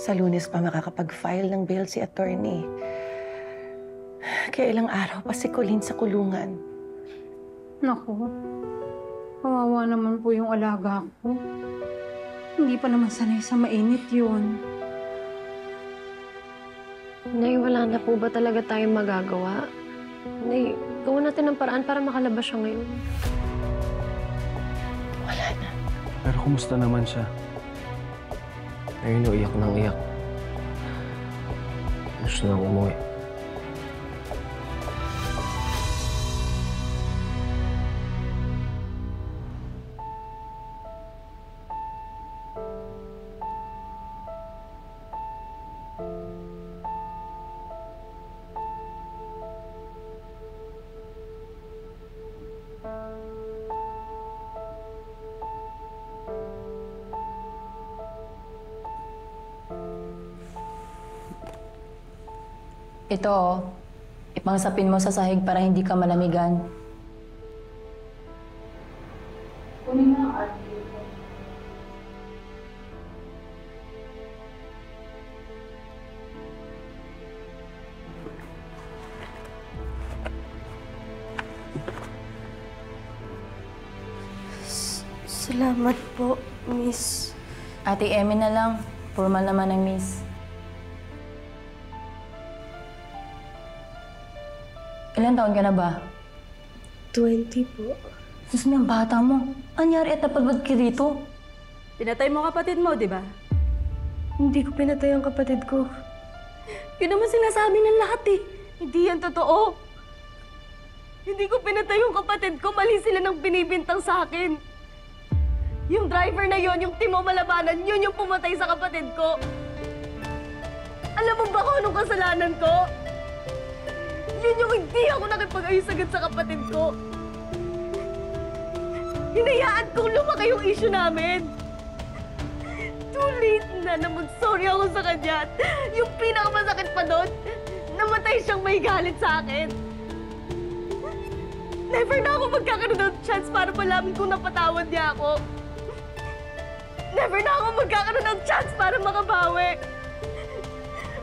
sa Lunes pa makakapag-file ng bail si attorney. Kaya ilang araw pa si Colleen sa kulungan. Naku, kawawa naman po yung alaga ko. Hindi pa naman sanay sa mainit yun. Nay, wala na po ba talaga tayong magagawa? Nay, gawin natin ng paraan para makalabas siya ngayon. Wala na. Pero kumusta naman siya? Ayun, iyak nang iyak. Gusto nang umuwi. Ito, ipangsapin mo sa sahig para hindi ka malamigan. Kunin mo ang ate. Salamat po, Miss. Ate Emmy na lang. Formal naman ang miss. Ilan taon ka na ba? 20 po. Sus, ang bata mo. Anyari at napadbad ka dito? Pinatay mo kapatid mo, di ba? Hindi ko pinatay ang kapatid ko. Yun naman sinasabi ng lahat eh. Hindi yan totoo. Hindi ko pinatay yung kapatid ko. Mali sila nang binibintang sa akin. Yung driver na yon, yung Timo Malabanan, yun yung pumatay sa kapatid ko. Alam mo ba kung anong kasalanan ko? Yun yung hindi ako nakipag-ayos agad sa kapatid ko. Hinayaan kong lumaki yung issue namin. Too late na mag-sorry ako sa kanya. Yung pinakamasakit pa doon, namatay siyang may galit sa akin. Never na ako magkakaroon ng chance para malaman kung napatawad niya ako. Never na ako magkakaroon ng chance para makabawi.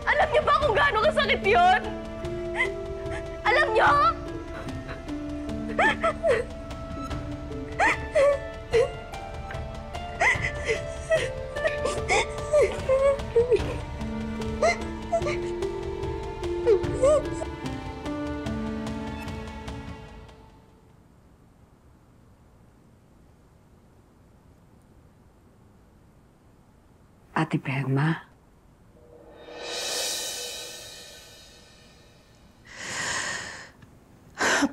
Alam niyo ba kung gaano kasakit yun? Alam niyo? Ate Perma?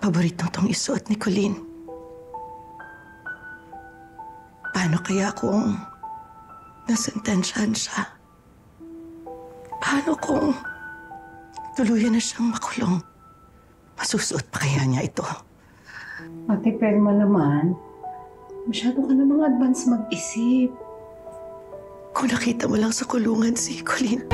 Paborito tong isuot ni Colleen. Paano kaya kung nasentensyahan siya? Paano kung tuluyan na siyang makulong? Masusuot pa kaya niya ito? Ate Perma naman, masyado ka namang advance mag-isip. Kung nakita mo lang sa kulungan si Colleen,